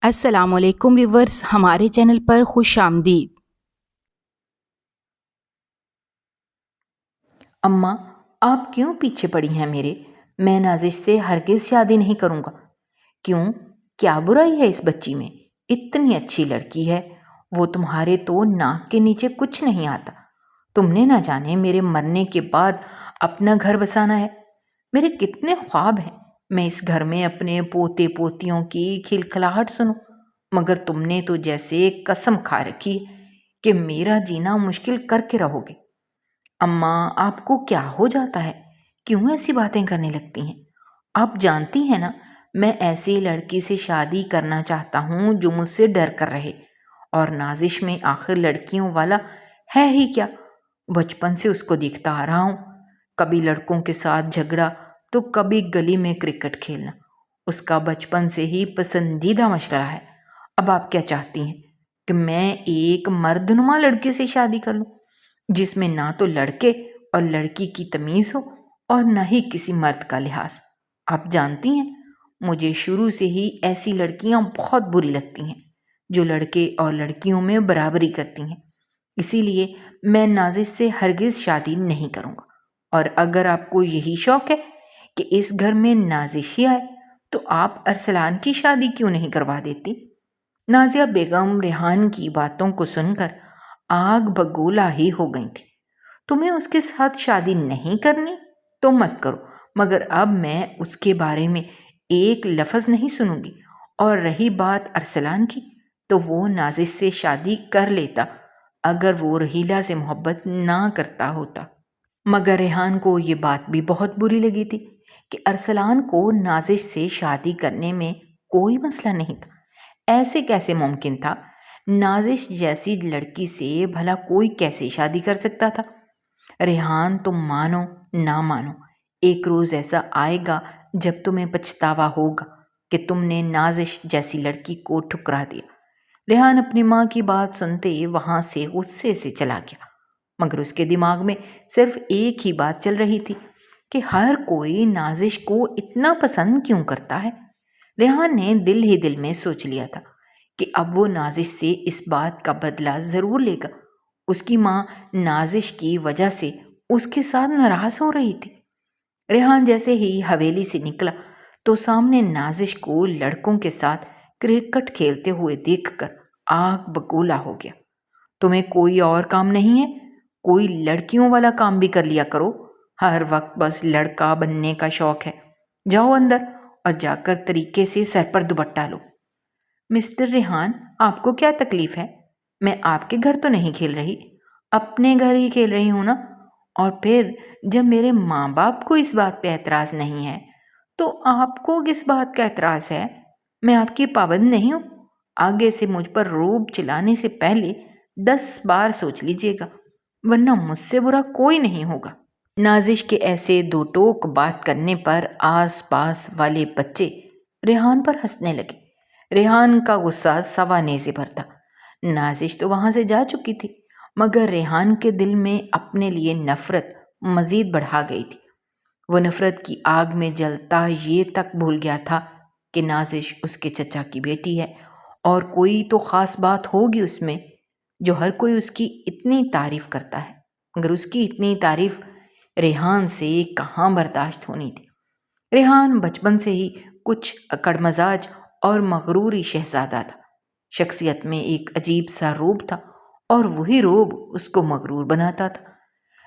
السلام علیکم ویورز، ہمارے چینل پر خوش آمدید۔ اماں، آپ کیوں پیچھے پڑی ہیں میرے؟ میں نازش سے ہرگز شادی نہیں کروں گا۔ کیوں؟ کیا برائی ہے اس بچی میں؟ اتنی اچھی لڑکی ہے، وہ تمہارے تو ناک کے نیچے کچھ نہیں آتا۔ تم نے نہ جانے میرے مرنے کے بعد اپنا گھر بسانا ہے۔ میرے کتنے خواب ہیں، میں اس گھر میں اپنے پوتے پوتیوں کی کھلکھلاہٹ سنوں، مگر تم نے تو جیسے قسم کھا رکھی کہ میرا جینا مشکل کر کے رہو گے۔ اماں، آپ کو کیا ہو جاتا ہے؟ کیوں ایسی باتیں کرنے لگتی ہیں؟ آپ جانتی ہیں نا، میں ایسی لڑکی سے شادی کرنا چاہتا ہوں جو مجھ سے ڈر کر رہے، اور نازش میں آخر لڑکیوں والا ہے ہی کیا؟ بچپن سے اس کو دیکھتا آ رہا ہوں، کبھی لڑکوں کے ساتھ جھگڑا تو کبھی گلی میں کرکٹ کھیلنا، اس کا بچپن سے ہی پسندیدہ مشغلہ ہے۔ اب آپ کیا چاہتی ہیں کہ میں ایک مردنما لڑکے سے شادی کر لوں، جس میں نہ تو لڑکے اور لڑکی کی تمیز ہو اور نہ ہی کسی مرد کا لحاظ؟ آپ جانتی ہیں، مجھے شروع سے ہی ایسی لڑکیاں بہت بری لگتی ہیں جو لڑکے اور لڑکیوں میں برابری کرتی ہیں۔ اسی لیے میں نازش سے ہرگز شادی نہیں کروں گا، اور اگر آپ کو یہی شوق ہے کہ اس گھر میں نازش ہی آئے تو آپ ارسلان کی شادی کیوں نہیں کروا دیتی؟ نازیہ بیگم ریحان کی باتوں کو سن کر آگ بگولا ہی ہو گئی تھی۔ تمہیں اس کے ساتھ شادی نہیں کرنی تو مت کرو، مگر اب میں اس کے بارے میں ایک لفظ نہیں سنوں گی۔ اور رہی بات ارسلان کی، تو وہ نازش سے شادی کر لیتا اگر وہ رحیلہ سے محبت نہ کرتا ہوتا۔ مگر ریحان کو یہ بات بھی بہت بری لگی تھی کہ ارسلان کو نازش سے شادی کرنے میں کوئی مسئلہ نہیں تھا۔ ایسے کیسے ممکن تھا؟ نازش جیسی لڑکی سے بھلا کوئی کیسے شادی کر سکتا تھا؟ ریحان، تم مانو نہ مانو، ایک روز ایسا آئے گا جب تمہیں پچھتاوا ہوگا کہ تم نے نازش جیسی لڑکی کو ٹھکرا دیا۔ ریحان اپنی ماں کی بات سنتے وہاں سے غصے سے چلا گیا، مگر اس کے دماغ میں صرف ایک ہی بات چل رہی تھی کہ ہر کوئی نازش کو اتنا پسند کیوں کرتا ہے۔ ریحان نے دل ہی دل میں سوچ لیا تھا کہ اب وہ نازش سے اس بات کا بدلہ ضرور لے گا۔ اس کی ماں نازش کی وجہ سے اس کے ساتھ ناراض ہو رہی تھی۔ ریحان جیسے ہی حویلی سے نکلا تو سامنے نازش کو لڑکوں کے ساتھ کرکٹ کھیلتے ہوئے دیکھ کر آگ بگولا ہو گیا۔ تمہیں کوئی اور کام نہیں ہے؟ کوئی لڑکیوں والا کام بھی کر لیا کرو، ہر وقت بس لڑکا بننے کا شوق ہے۔ جاؤ اندر اور جا کر طریقے سے سر پر دوپٹہ لو۔ مسٹر ریحان، آپ کو کیا تکلیف ہے؟ میں آپ کے گھر تو نہیں کھیل رہی، اپنے گھر ہی کھیل رہی ہوں نا۔ اور پھر جب میرے ماں باپ کو اس بات پہ اعتراض نہیں ہے تو آپ کو کس بات کا اعتراض ہے؟ میں آپ کی پابند نہیں ہوں۔ آگے سے مجھ پر روب چلانے سے پہلے 10 بار سوچ لیجئے گا، ورنہ مجھ سے برا کوئی نہیں ہوگا۔ نازش کے ایسے دو ٹوک بات کرنے پر آس پاس والے بچے ریحان پر ہنسنے لگے۔ ریحان کا غصہ سوانے سے بھر تھا۔ نازش تو وہاں سے جا چکی تھی، مگر ریحان کے دل میں اپنے لیے نفرت مزید بڑھا گئی تھی۔ وہ نفرت کی آگ میں جلتا یہ تک بھول گیا تھا کہ نازش اس کے چچا کی بیٹی ہے، اور کوئی تو خاص بات ہوگی اس میں جو ہر کوئی اس کی اتنی تعریف کرتا ہے، مگر اس کی اتنی تعریف ریحان سے کہاں برداشت ہونی تھی۔ ریحان بچپن سے ہی کچھ اکڑ مزاج اور مغروری شہزادہ تھا۔ شخصیت میں ایک عجیب سا روب تھا، اور وہی روب اس کو مغرور بناتا تھا۔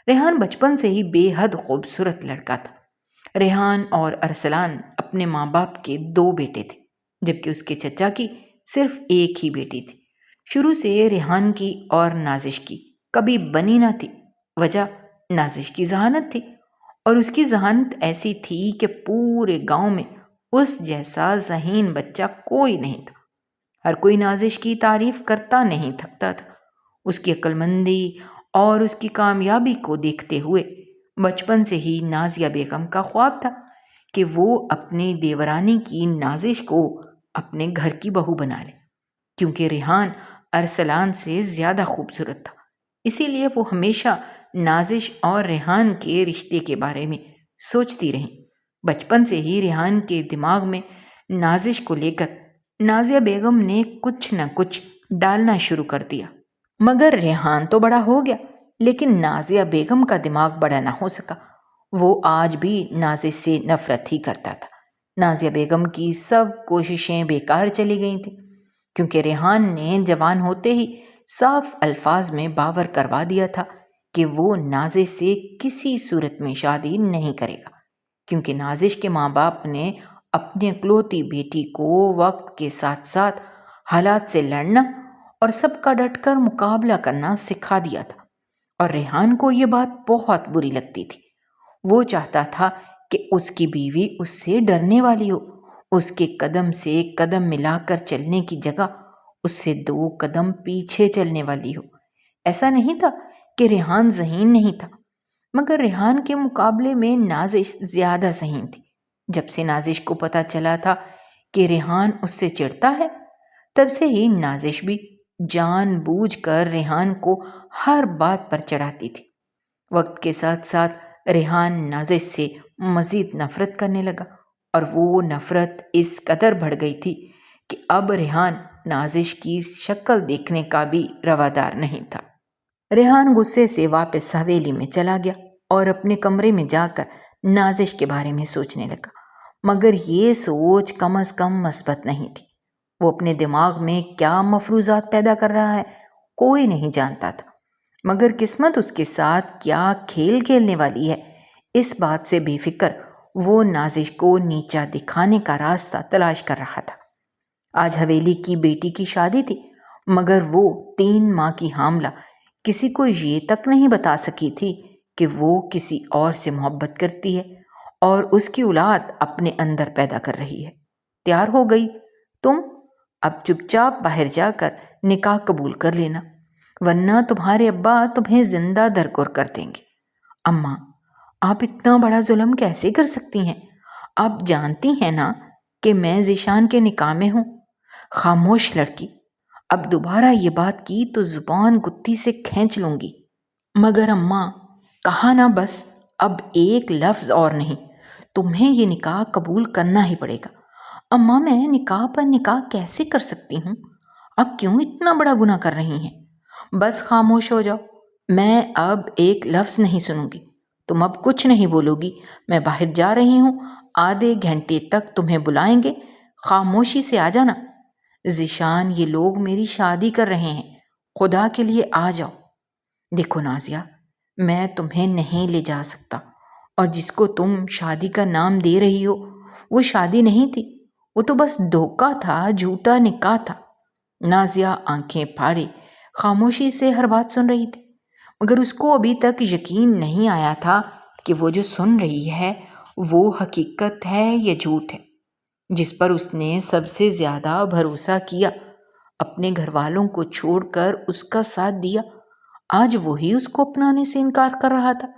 ریحان بچپن سے ہی بے حد خوبصورت لڑکا تھا۔ ریحان اور ارسلان اپنے ماں باپ کے 2 بیٹے تھے، جبکہ اس کے چچا کی صرف ایک ہی بیٹی تھی۔ شروع سے ریحان کی اور نازش کی کبھی بنی نہ تھی۔ وجہ نازش کی ذہانت تھی، اور اس کی ذہانت ایسی تھی کہ پورے گاؤں میں اس جیسا ذہین بچہ کوئی نہیں تھا۔ ہر کوئی نازش کی تعریف کرتا نہیں تھکتا تھا۔ اس کی عقل مندی اور اس کی کامیابی کو دیکھتے ہوئے بچپن سے ہی نازیہ بیگم کا خواب تھا کہ وہ اپنی دیورانی کی نازش کو اپنے گھر کی بہو بنا لے، کیونکہ ریحان ارسلان سے زیادہ خوبصورت تھا۔ اسی لیے وہ ہمیشہ نازش اور ریحان کے رشتے کے بارے میں سوچتی رہیں۔ بچپن سے ہی ریحان کے دماغ میں نازش کو لے کر نازیہ بیگم نے کچھ نہ کچھ ڈالنا شروع کر دیا، مگر ریحان تو بڑا ہو گیا، لیکن نازیہ بیگم کا دماغ بڑا نہ ہو سکا۔ وہ آج بھی نازش سے نفرت ہی کرتا تھا۔ نازیہ بیگم کی سب کوششیں بیکار چلی گئی تھیں، کیونکہ ریحان نے جوان ہوتے ہی صاف الفاظ میں باور کروا دیا تھا کہ وہ نازش سے کسی صورت میں شادی نہیں کرے گا، کیونکہ نازش کے ماں باپ نے اپنی اکلوتی بیٹی کو وقت کے ساتھ ساتھ حالات سے لڑنا اور سب کا ڈٹ کر مقابلہ کرنا سکھا دیا تھا، اور ریحان کو یہ بات بہت بری لگتی تھی۔ وہ چاہتا تھا کہ اس کی بیوی اس سے ڈرنے والی ہو، اس کے قدم سے قدم ملا کر چلنے کی جگہ اس سے 2 قدم پیچھے چلنے والی ہو۔ ایسا نہیں تھا کہ ریحان ذہین نہیں تھا، مگر ریحان کے مقابلے میں نازش زیادہ ذہین تھی۔ جب سے نازش کو پتہ چلا تھا کہ ریحان اس سے چڑھتا ہے، تب سے ہی نازش بھی جان بوجھ کر ریحان کو ہر بات پر چڑھاتی تھی۔ وقت کے ساتھ ساتھ ریحان نازش سے مزید نفرت کرنے لگا، اور وہ نفرت اس قدر بڑھ گئی تھی کہ اب ریحان نازش کی شکل دیکھنے کا بھی روادار نہیں تھا۔ ریحان غصے سے واپس حویلی میں چلا گیا اور اپنے کمرے میں جا کر نازش کے بارے میں سوچنے لگا، مگر یہ سوچ کم از کم مثبت نہیں تھی۔ وہ اپنے دماغ میں کیا مفروضات پیدا کر رہا ہے کوئی نہیں جانتا تھا، مگر قسمت اس کے ساتھ کیا کھیل کھیلنے والی ہے اس بات سے بے فکر وہ نازش کو نیچا دکھانے کا راستہ تلاش کر رہا تھا۔ آج حویلی کی بیٹی کی شادی تھی، مگر وہ 3 ماہ کی حاملہ کسی کو یہ تک نہیں بتا سکی تھی کہ وہ کسی اور سے محبت کرتی ہے اور اس کی اولاد اپنے اندر پیدا کر رہی ہے۔ تیار ہو گئی تم، اب چپ چاپ باہر جا کر نکاح قبول کر لینا، ورنہ تمہارے ابا تمہیں زندہ درگور کر دیں گے۔ اماں، آپ اتنا بڑا ظلم کیسے کر سکتی ہیں؟ آپ جانتی ہیں نا کہ میں ذیشان کے نکاح میں ہوں۔ خاموش لڑکی، اب دوبارہ یہ بات کی تو زبان گتھی سے کھینچ لوں گی۔ مگر اماں، کہا نا بس، اب ایک لفظ اور نہیں، تمہیں یہ نکاح قبول کرنا ہی پڑے گا۔ اماں، میں نکاح پر نکاح کیسے کر سکتی ہوں؟ آپ کیوں اتنا بڑا گناہ کر رہی ہیں؟ بس خاموش ہو جاؤ، میں اب ایک لفظ نہیں سنوں گی۔ تم اب کچھ نہیں بولو گی، میں باہر جا رہی ہوں، آدھے گھنٹے تک تمہیں بلائیں گے، خاموشی سے آ جانا۔ ذیشان، یہ لوگ میری شادی کر رہے ہیں، خدا کے لیے آ جاؤ۔ دیکھو نازیہ، میں تمہیں نہیں لے جا سکتا، اور جس کو تم شادی کا نام دے رہی ہو وہ شادی نہیں تھی، وہ تو بس دھوکہ تھا، جھوٹا نکاح تھا۔ نازیہ آنکھیں پھاڑے خاموشی سے ہر بات سن رہی تھی، مگر اس کو ابھی تک یقین نہیں آیا تھا کہ وہ جو سن رہی ہے وہ حقیقت ہے یا جھوٹ ہے۔ جس پر اس نے سب سے زیادہ بھروسہ کیا، اپنے گھر والوں کو چھوڑ کر اس کا ساتھ دیا، آج وہی اس کو اپنانے سے انکار کر رہا تھا،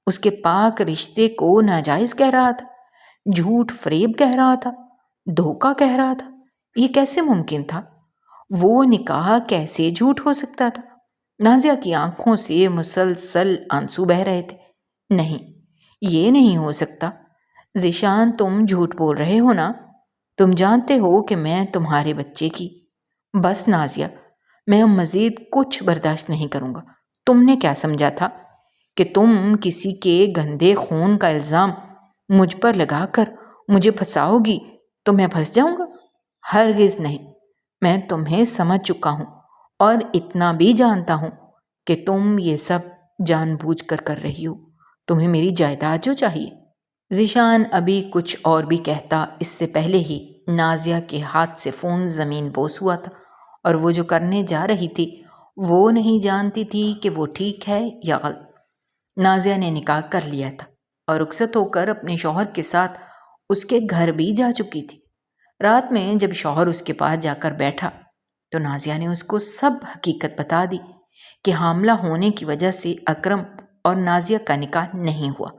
اس کے پاک رشتے کو ناجائز کہہ رہا تھا، جھوٹ فریب کہہ رہا تھا، دھوکہ کہہ رہا تھا۔ یہ کیسے ممکن تھا؟ وہ نکاح کیسے جھوٹ ہو سکتا تھا؟ نازیہ کی آنکھوں سے مسلسل آنسو بہہ رہے تھے۔ نہیں، یہ نہیں ہو سکتا۔ ذیشان، تم جھوٹ بول رہے ہو نا؟ تم جانتے ہو کہ میں تمہارے بچے کی۔ بس نازیہ، میں اب مزید کچھ برداشت نہیں کروں گا۔ تم نے کیا سمجھا تھا کہ تم کسی کے گندے خون کا الزام مجھ پر لگا کر مجھے پھنساؤ گی تو میں پھنس جاؤں گا؟ ہرگز نہیں۔ میں تمہیں سمجھ چکا ہوں، اور اتنا بھی جانتا ہوں کہ تم یہ سب جان بوجھ کر رہی ہو۔ تمہیں میری جائیداد جو چاہیے۔ ذیشان ابھی کچھ اور بھی کہتا، اس سے پہلے ہی نازیہ کے ہاتھ سے فون زمین بوس ہوا تھا، اور وہ جو کرنے جا رہی تھی وہ نہیں جانتی تھی کہ وہ ٹھیک ہے یا غلط۔ نازیہ نے نکاح کر لیا تھا اور رخصت ہو کر اپنے شوہر کے ساتھ اس کے گھر بھی جا چکی تھی۔ رات میں جب شوہر اس کے پاس جا کر بیٹھا تو نازیہ نے اس کو سب حقیقت بتا دی کہ حاملہ ہونے کی وجہ سے اکرم اور نازیہ کا نکاح نہیں ہوا،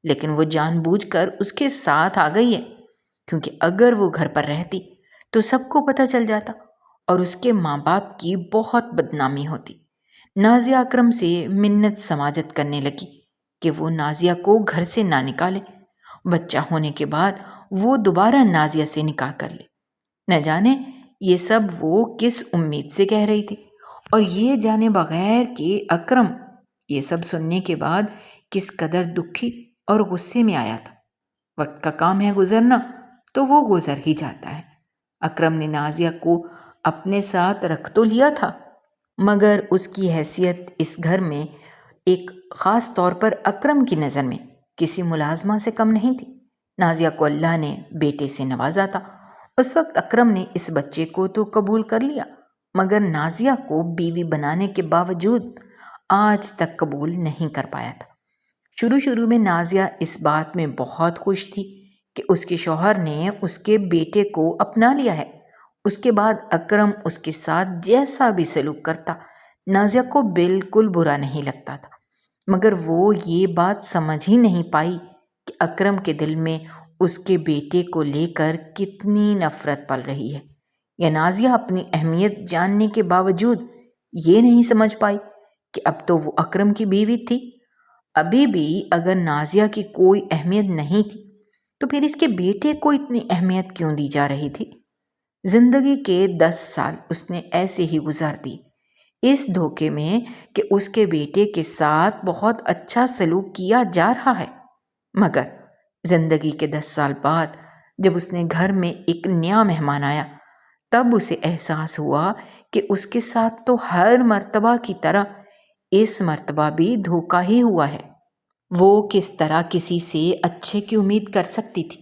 لیکن وہ جان بوجھ کر اس کے ساتھ آ گئی ہے، کیونکہ اگر وہ گھر پر رہتی تو سب کو پتہ چل جاتا اور اس کے ماں باپ کی بہت بدنامی ہوتی۔ نازیہ اکرم سے منت سماجت کرنے لگی کہ وہ نازیہ کو گھر سے نہ نکالے، بچہ ہونے کے بعد وہ دوبارہ نازیہ سے نکاح کر لے۔ نہ جانے یہ سب وہ کس امید سے کہہ رہی تھی، اور یہ جانے بغیر کہ اکرم یہ سب سننے کے بعد کس قدر دکھی اور غصے میں آیا تھا۔ وقت کا کام ہے گزرنا، تو وہ گزر ہی جاتا ہے۔ اکرم نے نازیہ کو اپنے ساتھ رکھ تو لیا تھا، مگر اس کی حیثیت اس گھر میں ایک خاص طور پر اکرم کی نظر میں کسی ملازمہ سے کم نہیں تھی۔ نازیہ کو اللہ نے بیٹے سے نوازا تھا۔ اس وقت اکرم نے اس بچے کو تو قبول کر لیا، مگر نازیہ کو بیوی بنانے کے باوجود آج تک قبول نہیں کر پایا تھا۔ شروع میں نازیہ اس بات میں بہت خوش تھی کہ اس کے شوہر نے اس کے بیٹے کو اپنا لیا ہے۔ اس کے بعد اکرم اس کے ساتھ جیسا بھی سلوک کرتا، نازیہ کو بالکل برا نہیں لگتا تھا، مگر وہ یہ بات سمجھ ہی نہیں پائی کہ اکرم کے دل میں اس کے بیٹے کو لے کر کتنی نفرت پل رہی ہے، یا نازیہ اپنی اہمیت جاننے کے باوجود یہ نہیں سمجھ پائی کہ اب تو وہ اکرم کی بیوی تھی۔ ابھی بھی اگر نازیہ کی کوئی اہمیت نہیں تھی تو پھر اس کے بیٹے کو اتنی اہمیت کیوں دی جا رہی تھی؟ زندگی کے 10 سال اس نے ایسے ہی گزار دی، اس دھوکے میں کہ اس کے بیٹے کے ساتھ بہت اچھا سلوک کیا جا رہا ہے، مگر زندگی کے 10 سال بعد جب اس نے گھر میں ایک نیا مہمان آیا، تب اسے احساس ہوا کہ اس کے ساتھ تو ہر مرتبہ کی طرح اس مرتبہ بھی دھوکا ہی ہوا ہے۔ وہ کس طرح کسی سے اچھے کی امید کر سکتی تھی؟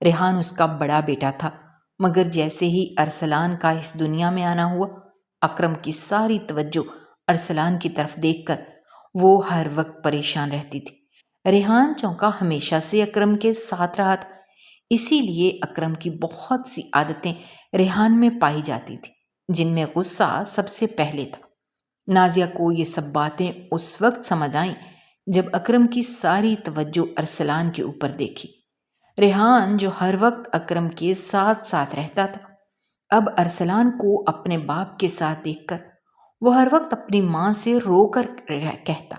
ریحان اس کا بڑا بیٹا تھا، مگر جیسے ہی ارسلان کا اس دنیا میں آنا ہوا، اکرم کی ساری توجہ ارسلان کی طرف دیکھ کر وہ ہر وقت پریشان رہتی تھی۔ ریحان چونکا ہمیشہ سے اکرم کے ساتھ رہا تھا، اسی لیے اکرم کی بہت سی عادتیں ریحان میں پائی جاتی تھیں، جن میں غصہ سب سے پہلے تھا۔ نازیہ کو یہ سب باتیں اس وقت سمجھ آئیں جب اکرم کی ساری توجہ ارسلان کے اوپر دیکھی۔ ریحان جو ہر وقت اکرم کے ساتھ ساتھ رہتا تھا، اب ارسلان کو اپنے باپ کے ساتھ دیکھ کر وہ ہر وقت اپنی ماں سے رو کر کہتا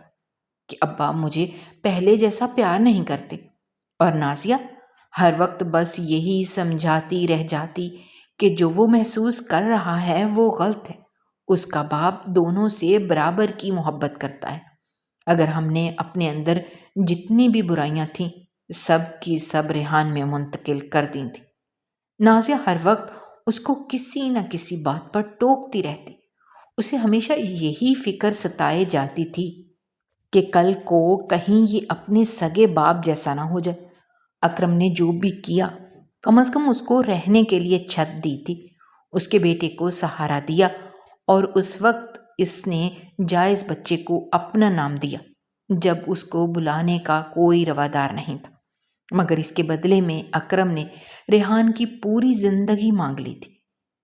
کہ ابا مجھے پہلے جیسا پیار نہیں کرتے، اور نازیہ ہر وقت بس یہی سمجھاتی رہ جاتی کہ جو وہ محسوس کر رہا ہے وہ غلط ہے، اس کا باپ دونوں سے برابر کی محبت کرتا ہے۔ اگر ہم نے اپنے اندر جتنی بھی برائیاں تھیں سب کی سب ریحان میں منتقل کر دی تھیں۔ نازیہ ہر وقت اس کو کسی نہ کسی بات پر ٹوکتی رہتی، اسے ہمیشہ یہی فکر ستائے جاتی تھی کہ کل کو کہیں یہ اپنے سگے باپ جیسا نہ ہو جائے۔ اکرم نے جو بھی کیا کم از کم اس کو رہنے کے لیے چھت دی تھی، اس کے بیٹے کو سہارا دیا، اور اس وقت اس نے جائز بچے کو اپنا نام دیا جب اس کو بلانے کا کوئی روادار نہیں تھا، مگر اس کے بدلے میں اکرم نے ریحان کی پوری زندگی مانگ لی تھی۔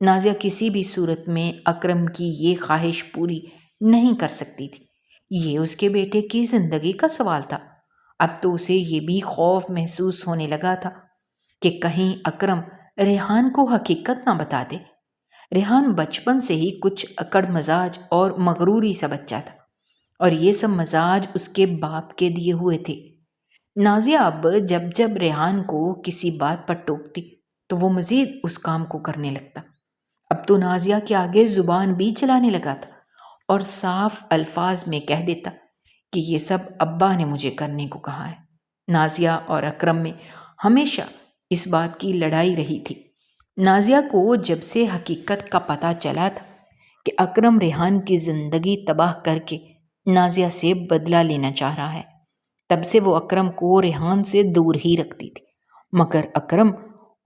نازیہ کسی بھی صورت میں اکرم کی یہ خواہش پوری نہیں کر سکتی تھی، یہ اس کے بیٹے کی زندگی کا سوال تھا۔ اب تو اسے یہ بھی خوف محسوس ہونے لگا تھا کہ کہیں اکرم ریحان کو حقیقت نہ بتا دے۔ ریحان بچپن سے ہی کچھ اکڑ مزاج اور مغروری سا بچہ تھا، اور یہ سب مزاج اس کے باپ کے دیے ہوئے تھے۔ نازیہ اب جب جب ریحان کو کسی بات پر ٹوکتی تو وہ مزید اس کام کو کرنے لگتا۔ اب تو نازیہ کے آگے زبان بھی چلانے لگا تھا اور صاف الفاظ میں کہہ دیتا کہ یہ سب ابا نے مجھے کرنے کو کہا ہے۔ نازیہ اور اکرم میں ہمیشہ اس بات کی لڑائی رہی تھی۔ نازیہ کو جب سے حقیقت کا پتہ چلا تھا کہ اکرم ریحان کی زندگی تباہ کر کے نازیہ سے بدلہ لینا چاہ رہا ہے، تب سے وہ اکرم کو ریحان سے دور ہی رکھتی تھی، مگر اکرم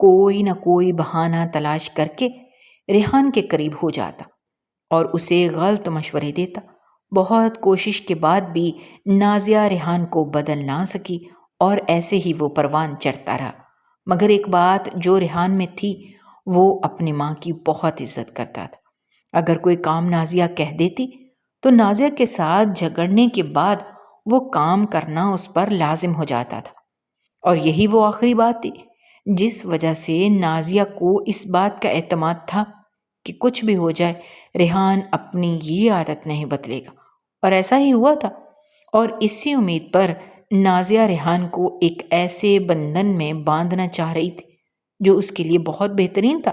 کوئی نہ کوئی بہانہ تلاش کر کے ریحان کے قریب ہو جاتا اور اسے غلط مشورے دیتا۔ بہت کوشش کے بعد بھی نازیہ ریحان کو بدل نہ سکی اور ایسے ہی وہ پروان چڑھتا رہا، مگر ایک بات جو ریحان میں تھی، وہ اپنی ماں کی بہت عزت کرتا تھا۔ اگر کوئی کام نازیہ کہہ دیتی تو نازیہ کے ساتھ جھگڑنے کے بعد وہ کام کرنا اس پر لازم ہو جاتا تھا، اور یہی وہ آخری بات تھی جس وجہ سے نازیہ کو اس بات کا اعتماد تھا کہ کچھ بھی ہو جائے ریحان اپنی یہ عادت نہیں بدلے گا، اور ایسا ہی ہوا تھا۔ اور اسی امید پر نازیہ ریحان کو ایک ایسے بندھن میں باندھنا چاہ رہی تھی جو اس کے لیے بہت بہترین تھا،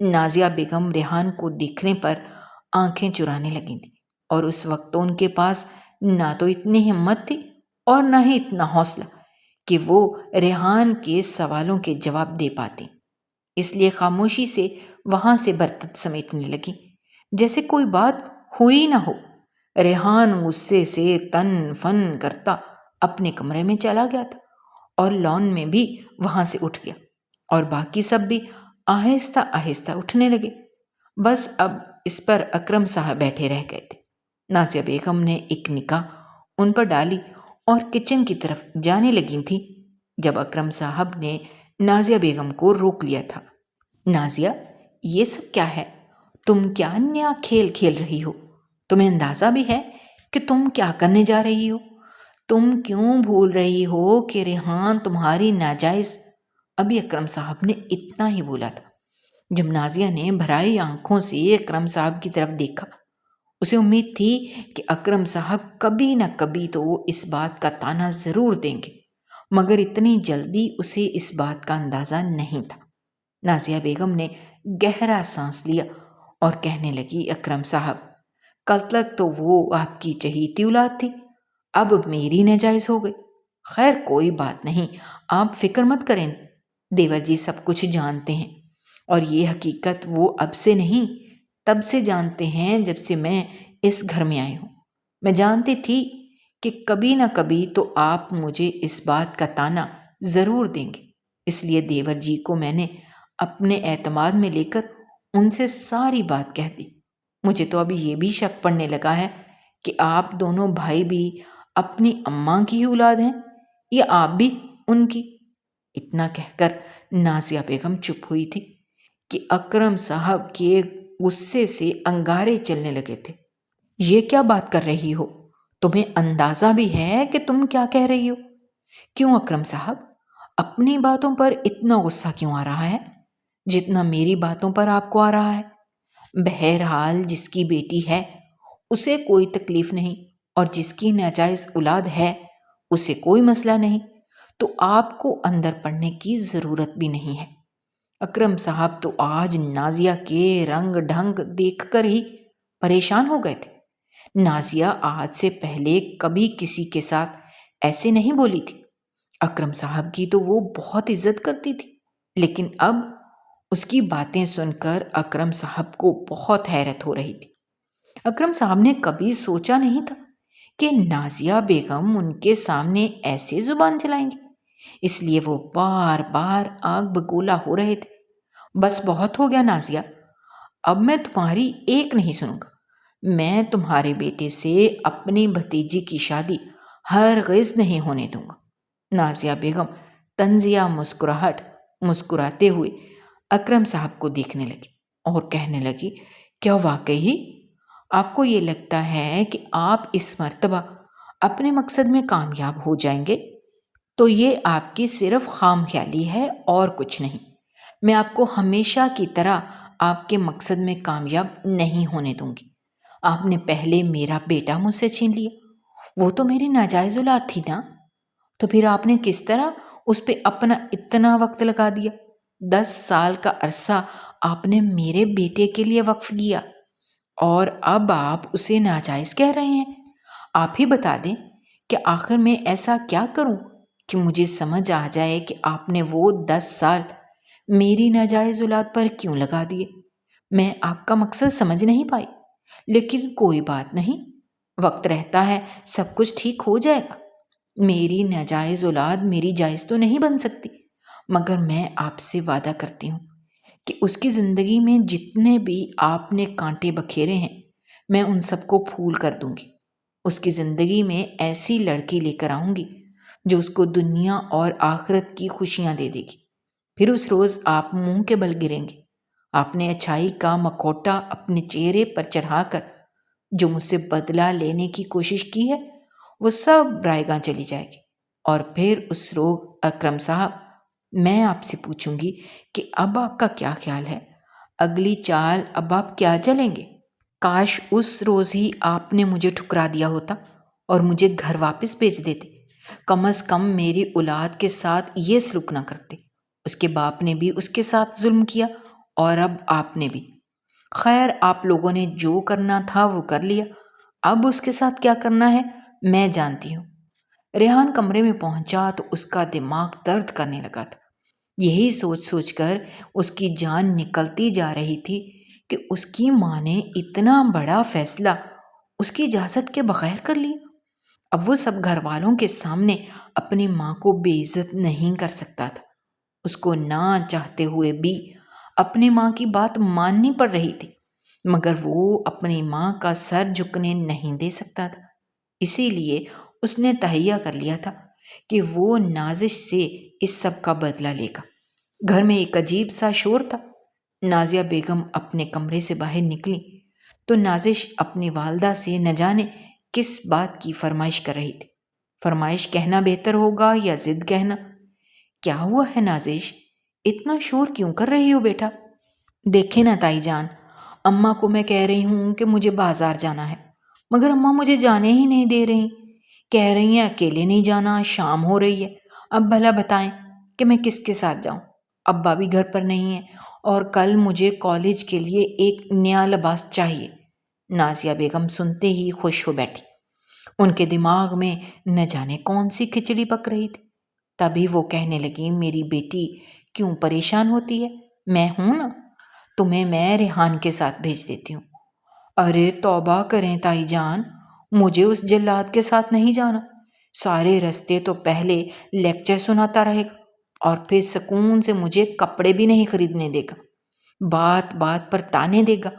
نازیہ بیگم ریحان کو دیکھنے پر آنکھیں چرانے لگی تھی، اور اس وقت تو ان کے پاس نہ تو اتنی ہمت تھی اور نہ ہی اتنا حوصلہ کہ وہ ریحان کے سوالوں کے جواب دے پاتی۔ اس لیے خاموشی سے وہاں سے برتن سمیٹنے لگی جیسے کوئی بات ہوئی نہ ہو۔ ریحان غصے سے تن فن کرتا اپنے کمرے میں چلا گیا تھا، اور لان میں بھی وہاں سے اٹھ گیا، اور باقی سب بھی آہستہ آہستہ اٹھنے لگے۔ بس اب اس پر اکرم صاحب بیٹھے رہ گئے تھے۔ نازیہ بیگم نے ایک نگاہ ان پر ڈالی اور کچن کی طرف جانے لگی تھی جب اکرم صاحب نے نازیہ بیگم کو روک لیا تھا۔ نازیہ، یہ سب کیا ہے؟ تم کیا نیا کھیل کھیل رہی ہو؟ تمہیں اندازہ بھی ہے کہ تم کیا کرنے جا رہی ہو؟ تم کیوں بھول رہی ہو کہ ریحان تمہاری ناجائز؟ ابھی اکرم صاحب نے اتنا ہی بولا تھا جب نازیہ نے بھرائی آنکھوں سے اکرم صاحب کی طرف دیکھا۔ اسے امید تھی کہ اکرم صاحب کبھی نہ کبھی تو اس بات کا طعنہ ضرور دیں گے، مگر اتنی جلدی اسے اس بات کا اندازہ نہیں تھا۔ نازیہ بیگم نے گہرا سانس لیا اور کہنے لگی، اکرم صاحب، کل تک تو وہ آپ کی چہیتی اولاد تھی، اب میری ناجائز ہو گئی۔ خیر کوئی بات نہیں، آپ فکر مت کریں، دیور جی سب کچھ جانتے ہیں، اور یہ حقیقت وہ اب سے نہیں تب سے جانتے ہیں جب سے میں اس گھر میں آئی ہوں۔ میں جانتی تھی کہ کبھی نہ کبھی تو آپ مجھے اس بات کا طعنہ ضرور دیں گے، اس لیے دیور جی کو میں نے اپنے اعتماد میں لے کر ان سے ساری بات کہہ دی۔ مجھے تو ابھی یہ بھی شک پڑنے لگا ہے کہ آپ دونوں بھائی بھی اپنی اماں کی ہی اولاد ہیں یا آپ بھی ان کی۔ اتنا کہہ کر نازیہ بیگم چپ ہوئی تھی کہ اکرم صاحب کے غصے سے انگارے چلنے لگے تھے۔ یہ کیا بات کر رہی ہو؟ تمہیں اندازہ بھی ہے کہ تم کیا کہہ رہی ہو؟ کیوں اکرم صاحب، اپنی باتوں پر اتنا غصہ کیوں آ رہا ہے جتنا میری باتوں پر آپ کو آ رہا ہے؟ بہرحال جس کی بیٹی ہے اسے کوئی تکلیف نہیں، اور جس کی ناجائز اولاد ہے اسے کوئی مسئلہ نہیں، تو آپ کو اندر پڑنے کی ضرورت بھی نہیں ہے۔ اکرم صاحب تو آج نازیہ کے رنگ ڈھنگ دیکھ کر ہی پریشان ہو گئے تھے۔ نازیہ آج سے پہلے کبھی کسی کے ساتھ ایسے نہیں بولی تھی۔ اکرم صاحب کی تو وہ بہت عزت کرتی تھی، لیکن اب اس کی باتیں سن کر اکرم صاحب کو بہت حیرت ہو رہی تھی۔ اکرم صاحب نے کبھی سوچا نہیں تھا کہ نازیہ بیگم ان کے سامنے ایسے زبان چلائیں گی، اس لیے وہ بار بار آگ بگولا ہو رہے تھے۔ بس بہت ہو گیا نازیہ، اب میں تمہاری ایک نہیں سنوں گا۔ میں تمہارے بیٹے سے اپنی بھتیجی کی شادی ہرگز نہیں ہونے دوں گا۔ نازیہ بیگم طنزیہ مسکراتے ہوئے اکرم صاحب کو دیکھنے لگی اور کہنے لگی، کیا واقعی آپ کو یہ لگتا ہے کہ آپ اس مرتبہ اپنے مقصد میں کامیاب ہو جائیں گے؟ تو یہ آپ کی صرف خام خیالی ہے اور کچھ نہیں۔ میں آپ کو ہمیشہ کی طرح آپ کے مقصد میں کامیاب نہیں ہونے دوں گی۔ آپ نے پہلے میرا بیٹا مجھ سے چھین لیا، وہ تو میری ناجائز اولاد تھی نا، تو پھر آپ نے کس طرح اس پہ اپنا اتنا وقت لگا دیا؟ 10 سال کا عرصہ آپ نے میرے بیٹے کے لیے وقف کیا، اور اب آپ اسے ناجائز کہہ رہے ہیں۔ آپ ہی بتا دیں کہ آخر میں ایسا کیا کروں کہ مجھے سمجھ آ جائے کہ آپ نے وہ 10 سال میری ناجائز اولاد پر کیوں لگا دیے۔ میں آپ کا مقصد سمجھ نہیں پائی، لیکن کوئی بات نہیں، وقت رہتا ہے سب کچھ ٹھیک ہو جائے گا۔ میری ناجائز اولاد میری جائز تو نہیں بن سکتی، مگر میں آپ سے وعدہ کرتی ہوں کہ اس کی زندگی میں جتنے بھی آپ نے کانٹے بکھیرے ہیں میں ان سب کو پھول کر دوں گی۔ اس کی زندگی میں ایسی لڑکی لے کر آؤں گی جو اس کو دنیا اور آخرت کی خوشیاں دے دے گی۔ پھر اس روز آپ منہ کے بل گریں گے۔ آپ نے اچھائی کا مکوٹا اپنے چہرے پر چڑھا کر جو مجھ سے بدلہ لینے کی کوشش کی ہے وہ سب رائیگاں چلی جائے گی، اور پھر اس روز اکرم صاحب میں آپ سے پوچھوں گی کہ اب آپ کا کیا خیال ہے، اگلی چال اب آپ کیا چلیں گے؟ کاش اس روز ہی آپ نے مجھے ٹھکرا دیا ہوتا اور مجھے گھر واپس بھیج دیتے، کم از کم میری اولاد کے ساتھ یہ سلوک نہ کرتے۔ اس کے باپ نے بھی اس کے ساتھ ظلم کیا اور اب آپ نے بھی۔ خیر، آپ لوگوں نے جو کرنا تھا وہ کر لیا، اب اس کے ساتھ کیا کرنا ہے میں جانتی ہوں۔ ریحان کمرے میں پہنچا تو اس کا دماغ درد کرنے لگا تھا۔ یہی سوچ سوچ کر اس کی جان نکلتی جا رہی تھی کہ اس کی ماں نے اتنا بڑا فیصلہ اس کی اجازت کے بغیر کر لیا۔ اب وہ سب گھر والوں کے سامنے اپنی ماں کو بے عزت نہیں کر سکتا تھا۔ اس کو نہ چاہتے ہوئے بھی اپنی ماں کی بات ماننی پڑ رہی تھی، مگر وہ اپنی ماں کا سر جھکنے نہیں دے سکتا تھا۔ اسی لیے اس نے تہیہ کر لیا تھا کہ وہ نازش سے اس سب کا بدلہ لے گا۔ گھر میں ایک عجیب سا شور تھا۔ نازیہ بیگم اپنے کمرے سے باہر نکلی تو نازش اپنی والدہ سے نہ جانے کس بات کی فرمائش کر رہی تھی۔ فرمائش کہنا بہتر ہوگا یا ضد کہنا؟ کیا ہوا ہے نازش؟ اتنا شور کیوں کر رہی ہو بیٹا؟ دیکھے نا تائی جان، اماں کو میں کہہ رہی ہوں کہ مجھے بازار جانا ہے، مگر اماں مجھے جانے ہی نہیں دے رہی۔ کہہ رہی ہیں اکیلے نہیں جانا، شام ہو رہی ہے۔ اب بھلا بتائیں کہ میں کس کے ساتھ جاؤں؟ ابا بھی گھر پر نہیں ہیں اور کل مجھے کالج کے لیے ایک نیا لباس چاہیے۔ نازیہ بیگم سنتے ہی خوش ہو بیٹھی۔ ان کے دماغ میں نہ جانے کون سی کھچڑی پک رہی تھی۔ تبھی وہ کہنے لگی، میری بیٹی کیوں پریشان ہوتی ہے؟ میں ہوں نا، تمہیں میں ریحان کے ساتھ بھیج دیتی ہوں۔ ارے توبہ کریں تائی جان، مجھے اس جلاد کے ساتھ نہیں جانا۔ سارے رستے تو پہلے لیکچر سناتا رہے گا اور پھر سکون سے مجھے کپڑے بھی نہیں خریدنے دے گا، بات بات پر تانے دے گا۔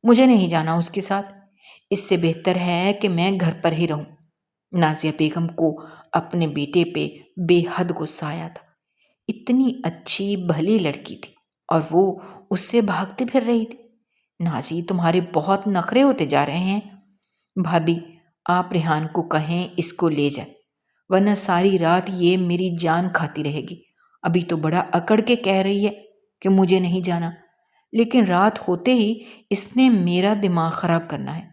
مجھے نہیں جانا اس کے ساتھ، اس سے بہتر ہے کہ میں گھر پر ہی رہوں۔ نازیہ بیگم کو اپنے بیٹے پہ بے حد غصہ آیا تھا۔ اتنی اچھی بھلی لڑکی تھی اور وہ اس سے بھاگتی پھر رہی تھی۔ نازی، تمہارے بہت نخرے ہوتے جا رہے ہیں۔ بھابھی، آپ ریحان کو کہیں اس کو لے جائے، ورنہ ساری رات یہ میری جان کھاتی رہے گی۔ ابھی تو بڑا اکڑ کے کہہ رہی ہے کہ مجھے نہیں جانا، لیکن رات ہوتے ہی اس نے میرا دماغ خراب کرنا ہے۔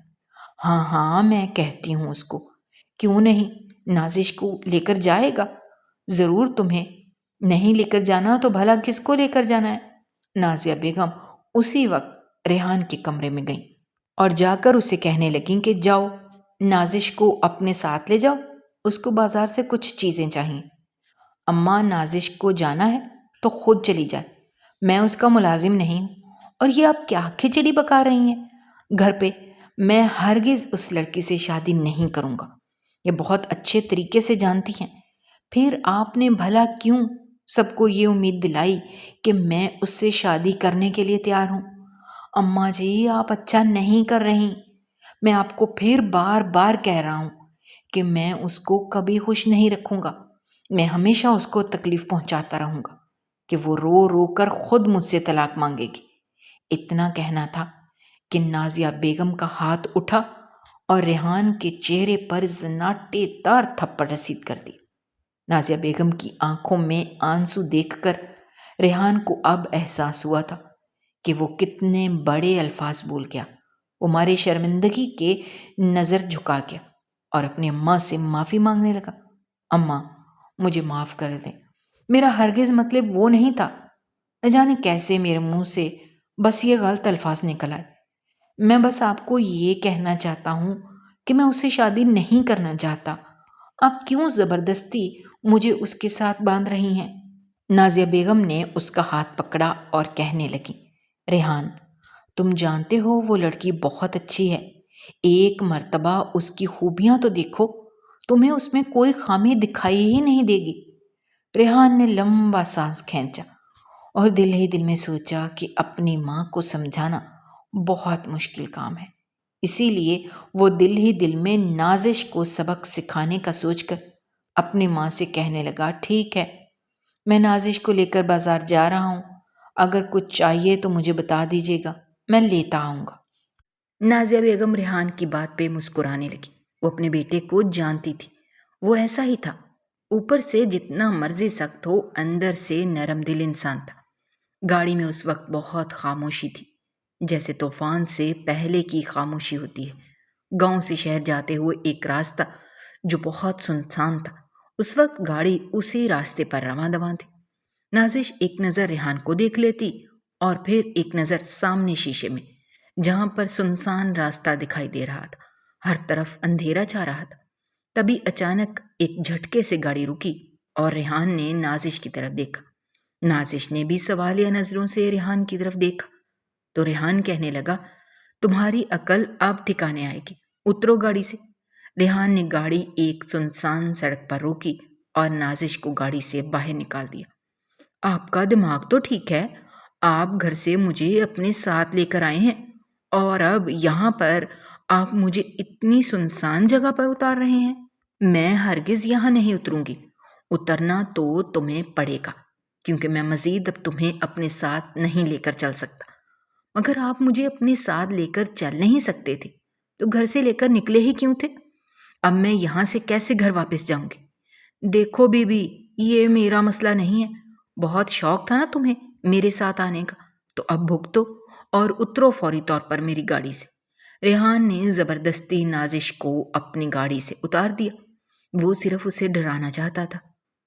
ہاں ہاں، میں کہتی ہوں اس کو، کیوں نہیں نازش کو لے کر جائے گا ضرور۔ تمہیں نہیں لے کر جانا تو بھلا کس کو لے کر جانا ہے؟ نازیہ بیگم اسی وقت ریحان کے کمرے میں گئیں اور جا کر اسے کہنے لگیں کہ جاؤ، نازش کو اپنے ساتھ لے جاؤ، اس کو بازار سے کچھ چیزیں چاہیے۔ اماں، نازش کو جانا ہے تو خود چلی جائے، میں اس کا ملازم نہیں ہوں۔ اور یہ آپ کیا کھچڑی پکا رہی ہیں گھر پہ؟ میں ہرگز اس لڑکی سے شادی نہیں کروں گا، یہ بہت اچھے طریقے سے جانتی ہیں۔ پھر آپ نے بھلا کیوں سب کو یہ امید دلائی کہ میں اس سے شادی کرنے کے لیے تیار ہوں؟ اماں جی، آپ اچھا نہیں کر رہی۔ میں آپ کو پھر بار بار کہہ رہا ہوں کہ میں اس کو کبھی خوش نہیں رکھوں گا۔ میں ہمیشہ اس کو تکلیف پہنچاتا رہوں گا کہ وہ رو رو کر خود مجھ سے طلاق مانگے گی۔ اتنا کہنا تھا کہ نازیہ بیگم کا ہاتھ اٹھا اور ریحان کے چہرے پر زناٹے دار تھپڑ رسید کر دی۔ نازیہ بیگم کی آنکھوں میں آنسو دیکھ کر ریحان کو اب احساس ہوا تھا کہ وہ کتنے بڑے الفاظ بول گیا۔ وہ مارے شرمندگی کے نظر جھکا گیا اور اپنی اماں سے معافی مانگنے لگا۔ اماں، مجھے معاف کر دیں، میرا ہرگز مطلب وہ نہیں تھا۔ نہ جانے کیسے میرے منہ سے بس یہ غلط الفاظ نکل آئے۔ میں بس آپ کو یہ کہنا چاہتا ہوں کہ میں اس سے شادی نہیں کرنا چاہتا۔ آپ کیوں زبردستی مجھے اس کے ساتھ باندھ رہی ہیں؟ نازیہ بیگم نے اس کا ہاتھ پکڑا اور کہنے لگی، ریحان، تم جانتے ہو وہ لڑکی بہت اچھی ہے، ایک مرتبہ اس کی خوبیاں تو دیکھو، تمہیں اس میں کوئی خامی دکھائی ہی نہیں دے گی۔ ریحان نے لمبا سانس کھینچا اور دل ہی دل میں سوچا کہ اپنی ماں کو سمجھانا بہت مشکل کام ہے۔ اسی لیے وہ دل ہی دل میں نازش کو سبق سکھانے کا سوچ کر اپنی ماں سے کہنے لگا، ٹھیک ہے، میں نازش کو لے کر بازار جا رہا ہوں، اگر کچھ چاہیے تو مجھے بتا دیجیے گا، میں لیتا آؤں گا۔ نازیہ بیگم ریحان کی بات پہ مسکرانے لگی۔ وہ اپنے بیٹے کو جانتی تھی، وہ ایسا ہی تھا، اوپر سے جتنا مرضی سخت ہو، اندر سے نرم دل انسان تھا۔ گاڑی میں اس وقت بہت خاموشی تھی، جیسے طوفان سے پہلے کی خاموشی ہوتی ہے۔ گاؤں سے شہر جاتے ہوئے ایک راستہ جو بہت سنسان تھا، اس وقت گاڑی اسی راستے پر رواں دواں تھی۔ نازش ایک نظر ریحان کو دیکھ لیتی اور پھر ایک نظر سامنے شیشے میں، جہاں پر سنسان راستہ دکھائی دے رہا تھا، ہر طرف اندھیرا چھا رہا تھا۔ تبھی اچانک ایک جھٹکے سے گاڑی رکی اور ریحان نے نازش کی طرف دیکھا۔ نازش نے بھی سوالیہ نظروں سے ریحان کی طرف دیکھا تو ریحان کہنے لگا، تمہاری عقل اب ٹھکانے آئے گی، اترو گاڑی سے۔ ریحان نے گاڑی ایک سنسان سڑک پر روکی اور نازش کو گاڑی سے باہر نکال دیا۔ آپ کا دماغ تو ٹھیک ہے، آپ گھر سے مجھے اپنے ساتھ لے کر آئے ہیں اور اب یہاں پر آپ مجھے اتنی سنسان جگہ پر اتار رہے ہیں۔ میں ہرگز یہاں نہیں اتروں گی، اترنا تو تمہیں پڑے گا، کیونکہ میں مزید اب تمہیں اپنے ساتھ نہیں لے کر چل سکتا۔ مگر آپ مجھے اپنے ساتھ لے کر چل نہیں سکتے تھے تو گھر سے لے کر نکلے ہی کیوں تھے؟ اب میں یہاں سے کیسے گھر واپس جاؤں گی؟ دیکھو بی بی، یہ میرا مسئلہ نہیں ہے، بہت شوق تھا نا تمہیں میرے ساتھ آنے کا، تو اب بھگتو اور اترو فوری طور پر میری گاڑی سے۔ ریحان نے زبردستی نازش کو اپنی گاڑی سے اتار دیا۔ وہ صرف اسے ڈرانا چاہتا تھا،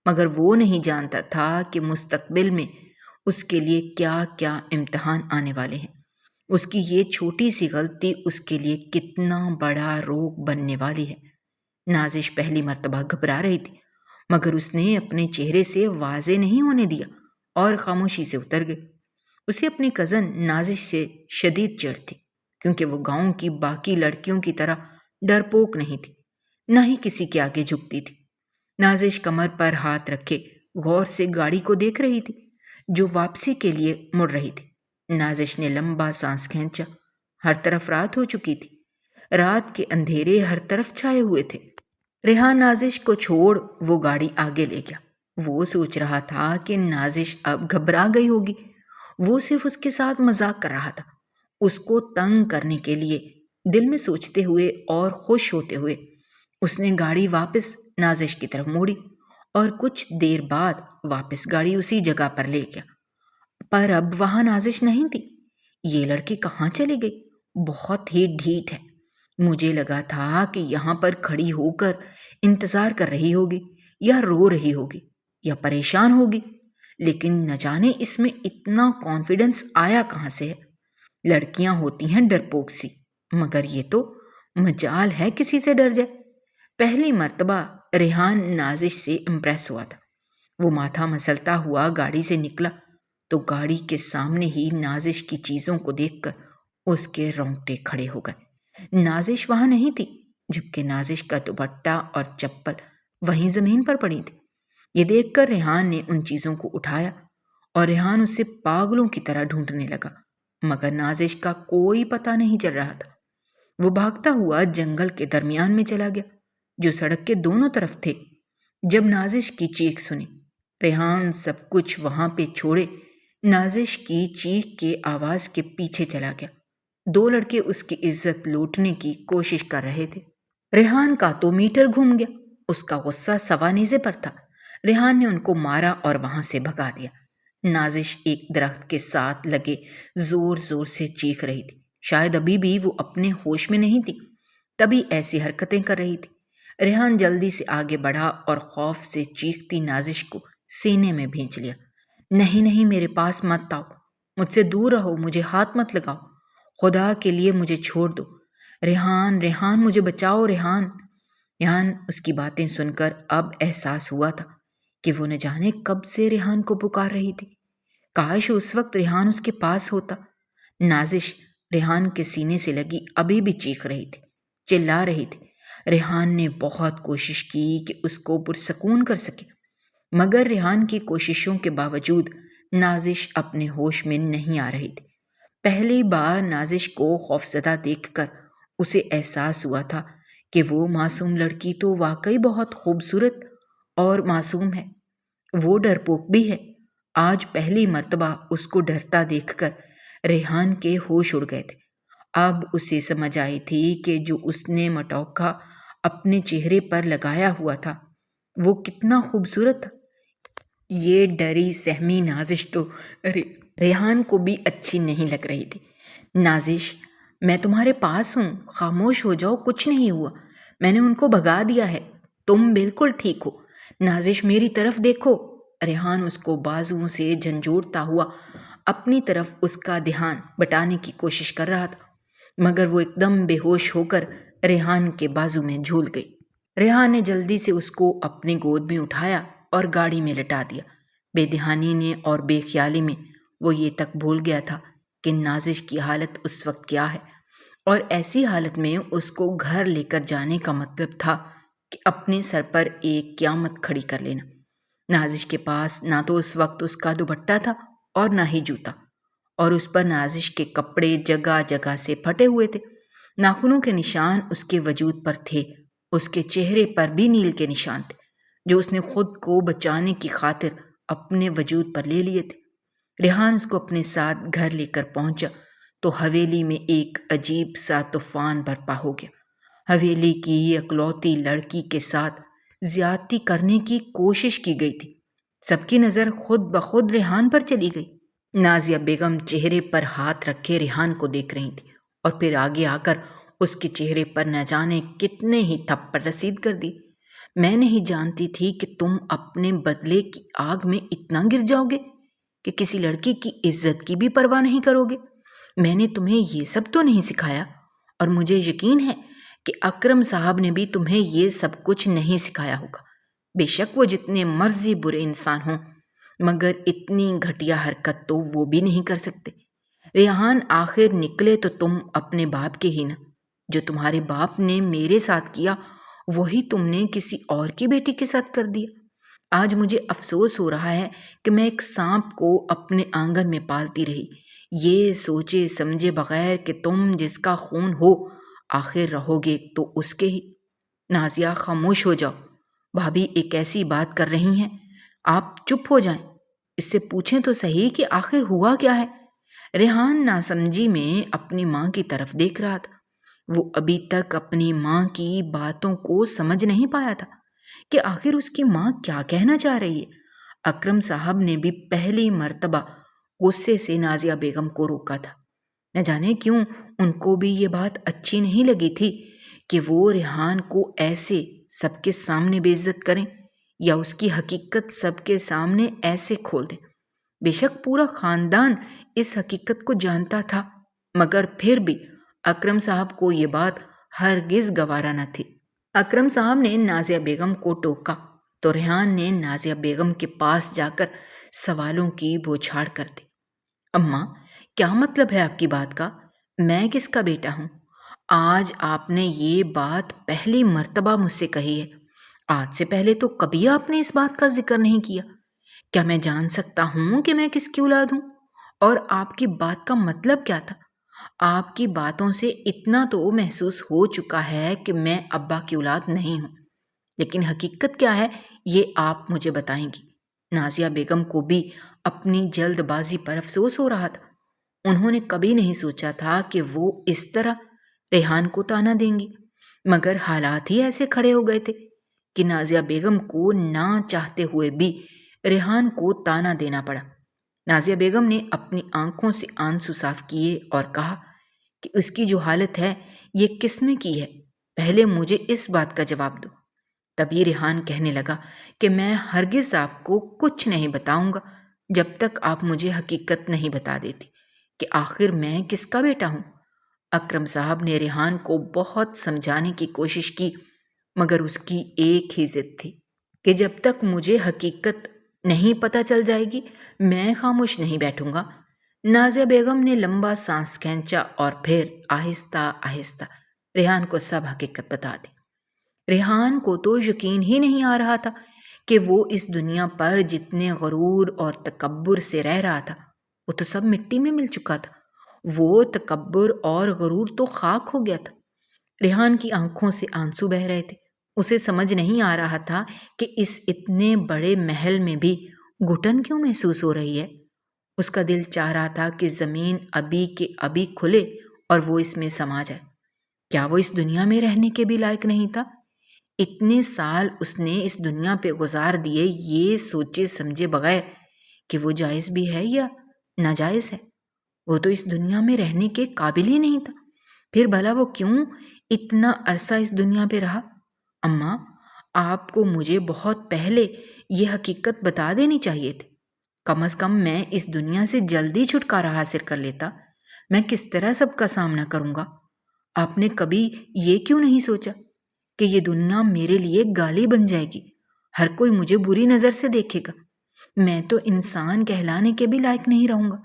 مگر وہ نہیں جانتا تھا کہ مستقبل میں اس کے لیے کیا کیا امتحان آنے والے ہیں۔ اس کی یہ چھوٹی سی غلطی اس کے لیے کتنا بڑا روگ بننے والی ہے۔ نازش پہلی مرتبہ گھبرا رہی تھی، مگر اس نے اپنے چہرے سے واضح نہیں ہونے دیا اور خاموشی سے اتر گئی۔ اسے اپنی کزن نازش سے شدید چڑ تھی، کیونکہ وہ گاؤں کی باقی لڑکیوں کی طرح ڈرپوک نہیں تھی، نہ ہی کسی کے آگے جھکتی تھی۔ نازش کمر پر ہاتھ رکھے غور سے گاڑی کو دیکھ رہی تھی جو واپسی کے لیے مڑ رہی تھی۔ نازش نے لمبا سانس کھینچا۔ ہر طرف رات ہو چکی تھی، رات کے اندھیرے ہر طرف چھائے ہوئے تھے۔ ریحان نازش کو چھوڑ وہ گاڑی آگے لے گیا۔ وہ سوچ رہا تھا کہ نازش اب گھبرا گئی ہوگی، وہ صرف اس کے ساتھ مذاق کر رہا تھا۔ اس کو تنگ کرنے کے لیے دل میں سوچتے ہوئے اور خوش ہوتے ہوئے اس نے گاڑی واپس نازش کی طرف موڑی اور کچھ دیر بعد واپس گاڑی اسی جگہ پر لے گیا۔ پر اب وہاں نازش نہیں تھی۔ یہ لڑکی کہاں چلی گئی؟ بہت ہی ڈھیٹ ہے۔ مجھے لگا تھا کہ یہاں پر کھڑی ہو کر انتظار کر رہی ہوگی، یا رو رہی ہوگی، یا پریشان ہوگی، لیکن نہ جانے اس میں اتنا کانفیڈنس آیا کہاں سے ہے۔ لڑکیاں ہوتی ہیں ڈرپوک سی، مگر یہ تو مجال ہے کسی سے ڈر جائے۔ پہلی مرتبہ ریحان نازش سے امپریس ہوا تھا۔ وہ ماتھا مسلتا ہوا گاڑی سے نکلا تو گاڑی کے سامنے ہی نازش کی چیزوں کو دیکھ کر اس کے رونگٹے کھڑے ہو گئے۔ نازش وہاں نہیں تھی، جبکہ نازش کا دوپٹہ اور چپل وہیں زمین پر پڑی تھی۔ یہ دیکھ کر ریحان نے ان چیزوں کو اٹھایا اور ریحان اسے پاگلوں کی طرح ڈھونڈنے لگا، مگر نازش کا کوئی پتہ نہیں چل رہا تھا۔ وہ بھاگتا ہوا جنگل کے درمیان میں چلا گیا جو سڑک کے دونوں طرف تھے۔ جب نازش کی چیخ سنی، ریحان سب کچھ وہاں پہ چھوڑے نازش کی چیخ کے آواز کے پیچھے چلا گیا۔ دو لڑکے اس کی عزت لوٹنے کی کوشش کر رہے تھے۔ ریحان کا تو میٹر گھوم گیا، اس کا غصہ سوا نیزے پر تھا۔ ریحان نے ان کو مارا اور وہاں سے بھگا دیا۔ نازش ایک درخت کے ساتھ لگے زور زور سے چیخ رہی تھی، شاید ابھی بھی وہ اپنے ہوش میں نہیں تھی، تبھی ایسی حرکتیں کر رہی تھی۔ ریحان جلدی سے آگے بڑھا اور خوف سے چیختی نازش کو سینے میں بھینچ لیا۔ نہیں نہیں، میرے پاس مت آؤ، مجھ سے دور رہو، مجھے ہاتھ مت لگاؤ، خدا کے لیے مجھے چھوڑ دو۔ ریحان ریحان، مجھے بچاؤ ریحان۔ ریحان اس کی باتیں سن کر اب احساس ہوا تھا کہ وہ نہ جانے کب سے ریحان کو پکار رہی تھی۔ کاش اس وقت ریحان اس کے پاس ہوتا۔ نازش ریحان کے سینے سے لگی ابھی بھی چیخ رہی تھی، چلا رہی تھی۔ ریحان نے بہت کوشش کی کہ اس کو پرسکون کر سکے، مگر ریحان کی کوششوں کے باوجود نازش اپنے ہوش میں نہیں آ رہی تھی۔ پہلی بار نازش کو خوفزدہ دیکھ کر اسے احساس ہوا تھا کہ وہ معصوم لڑکی تو واقعی بہت خوبصورت اور معصوم ہے، وہ ڈرپوک بھی ہے۔ آج پہلی مرتبہ اس کو ڈرتا دیکھ کر ریحان کے ہوش اڑ گئے تھے۔ اب اسے سمجھ آئی تھی کہ جو اس نے مٹوکا اپنے چہرے پر لگایا ہوا تھا وہ کتنا خوبصورت تھا۔ یہ ڈری سہمی نازش تو ریحان کو بھی اچھی نہیں لگ رہی تھی۔ نازش، میں تمہارے پاس ہوں، خاموش ہو جاؤ، کچھ نہیں ہوا، میں نے ان کو بھگا دیا ہے، تم بالکل ٹھیک ہو۔ نازش، میری طرف دیکھو۔ ریحان اس کو بازوؤں سے جھنجھوڑتا ہوا اپنی طرف اس کا دھیان بٹانے کی کوشش کر رہا تھا، مگر وہ ایک دم بے ہوش ہو کر ریحان کے بازو میں جھول گئی۔ ریحان نے جلدی سے اس کو اپنے گود میں اٹھایا اور گاڑی میں لٹا دیا۔ بے دھیانی نے اور بے خیالی میں وہ یہ تک بھول گیا تھا کہ نازش کی حالت اس وقت کیا ہے، اور ایسی حالت میں اس کو گھر لے کر جانے کا مطلب تھا کہ اپنے سر پر ایک قیامت کھڑی کر لینا۔ نازش کے پاس نہ تو اس وقت اس کا دوپٹہ تھا اور نہ ہی جوتا، اور اس پر نازش کے کپڑے جگہ جگہ سے پھٹے ہوئے تھے۔ ناخنوں کے نشان اس کے وجود پر تھے، اس کے چہرے پر بھی نیل کے نشان تھے جو اس نے خود کو بچانے کی خاطر اپنے وجود پر لے لیے تھے۔ ریحان اس کو اپنے ساتھ گھر لے کر پہنچا تو حویلی میں ایک عجیب سا طوفان برپا ہو گیا۔ حویلی کی اکلوتی لڑکی کے ساتھ زیادتی کرنے کی کوشش کی گئی تھی۔ سب کی نظر خود بخود ریحان پر چلی گئی۔ نازیہ بیگم چہرے پر ہاتھ رکھے ریحان کو دیکھ رہی تھی اور پھر آگے آ کر اس کے چہرے پر نہ جانے کتنے ہی تھپڑ رسید کر دی۔ میں نہیں جانتی تھی کہ تم اپنے بدلے کی آگ میں اتنا گر جاؤ گے کہ کسی لڑکی کی عزت کی بھی پرواہ نہیں کرو گے۔ میں نے تمہیں یہ سب تو نہیں سکھایا، اور مجھے یقین ہے کہ اکرم صاحب نے بھی تمہیں یہ سب کچھ نہیں سکھایا ہوگا۔ بے شک وہ جتنے مرضی برے انسان ہوں، مگر اتنی گھٹیا حرکت تو وہ بھی نہیں کر سکتے۔ ریحان، آخر نکلے تو تم اپنے باپ کے ہی نا۔ جو تمہارے باپ نے میرے ساتھ کیا وہی تم نے کسی اور کی بیٹی کے ساتھ کر دیا۔ آج مجھے افسوس ہو رہا ہے کہ میں ایک سانپ کو اپنے آنگن میں پالتی رہی، یہ سوچے سمجھے بغیر کہ تم جس کا خون ہو آخر رہو گے تو اس کے ہی۔ نازیہ، خاموش ہو جاؤ، بھابھی ایک ایسی بات کر رہی ہیں، آپ چپ ہو جائیں، اس سے پوچھیں تو صحیح کہ آخر ہوا کیا ہے۔ ریحان ناسمجھی میں اپنی ماں کی طرف دیکھ رہا تھا۔ وہ ابھی تک اپنی ماں کی باتوں کو سمجھ نہیں پایا تھا کہ آخر اس کی ماں کیا کہنا چاہ رہی ہے۔ اکرم صاحب نے بھی پہلی مرتبہ غصے سے نازیہ بیگم کو روکا تھا۔ نہ جانے کیوں ان کو بھی یہ بات اچھی نہیں لگی تھی کہ وہ ریحان کو ایسے سب کے سامنے بے عزت کریں یا اس کی حقیقت سب کے سامنے ایسے کھول دیں۔ بے شک پورا خاندان اس حقیقت کو جانتا تھا، مگر پھر بھی اکرم صاحب کو یہ بات ہرگز گوارا نہ تھی۔ اکرم صاحب نے نازیہ بیگم کو ٹوکا تو ریحان نے نازیہ بیگم کے پاس جا کر سوالوں کی بوچھاڑ کر دی۔ اماں، کیا مطلب ہے آپ کی بات کا؟ میں کس کا بیٹا ہوں؟ آج آپ نے یہ بات پہلی مرتبہ مجھ سے کہی ہے، آج سے پہلے تو کبھی آپ نے اس بات کا ذکر نہیں کیا۔ کیا میں جان سکتا ہوں کہ میں کس کی اولاد ہوں؟ اور آپ کی بات کا مطلب کیا تھا؟ آپ کی باتوں سے اتنا تو محسوس ہو چکا ہے کہ میں ابا کی اولاد نہیں ہوں، لیکن حقیقت کیا ہے یہ آپ مجھے بتائیں گی۔ نازیہ بیگم کو بھی اپنی جلد بازی پر افسوس ہو رہا تھا۔ انہوں نے کبھی نہیں سوچا تھا کہ وہ اس طرح ریحان کو تانا دیں گی، مگر حالات ہی ایسے کھڑے ہو گئے تھے کہ نازیہ بیگم کو نہ چاہتے ہوئے بھی ریحان کو تانا دینا پڑا۔ نازیہ بیگم نے اپنی آنکھوں سے آنسو صاف کیے اور کہا کہ اس کی جو حالت ہے یہ کس نے کی ہے؟ پہلے مجھے اس بات کا جواب دو۔ تبھی ریحان کہنے لگا کہ میں ہرگز آپ کو کچھ نہیں بتاؤں گا جب تک آپ مجھے حقیقت نہیں بتا دیتی کہ آخر میں کس کا بیٹا ہوں۔ اکرم صاحب نے ریحان کو بہت سمجھانے کی کوشش کی، مگر اس کی ایک ہی ضد تھی کہ جب تک مجھے حقیقت نہیں پتہ چل جائے گی میں خاموش نہیں بیٹھوں گا۔ نازیہ بیگم نے لمبا سانس کھینچا اور پھر آہستہ آہستہ ریحان کو سب حقیقت بتا دی۔ ریحان کو تو یقین ہی نہیں آ رہا تھا کہ وہ اس دنیا پر جتنے غرور اور تکبر سے رہ رہا تھا وہ تو سب مٹی میں مل چکا تھا۔ وہ تکبر اور غرور تو خاک ہو گیا تھا۔ ریحان کی آنکھوں سے آنسو بہہ رہے تھے۔ اسے سمجھ نہیں آ رہا تھا کہ اس اتنے بڑے محل میں بھی گھٹن کیوں محسوس ہو رہی ہے۔ اس کا دل چاہ رہا تھا کہ زمین ابھی کے ابھی کھلے اور وہ اس میں سما جائے۔ کیا وہ اس دنیا میں رہنے کے بھی لائق نہیں تھا؟ اتنے سال اس نے اس دنیا پہ گزار دیے یہ سوچے سمجھے بغیر کہ وہ جائز بھی ہے یا ناجائز ہے۔ وہ تو اس دنیا میں رہنے کے قابل ہی نہیں تھا، پھر بھلا وہ کیوں اتنا عرصہ اس دنیا پہ رہا؟ اماں، آپ کو مجھے بہت پہلے یہ حقیقت بتا دینی چاہیے تھی۔ کم از کم میں اس دنیا سے جلدی چھٹکارا حاصل کر لیتا۔ میں کس طرح سب کا سامنا کروں گا؟ آپ نے کبھی یہ کیوں نہیں سوچا کہ یہ دنیا میرے لیے گالی بن جائے گی؟ ہر کوئی مجھے بری نظر سے دیکھے گا، میں تو انسان کہلانے کے بھی لائق نہیں رہوں گا۔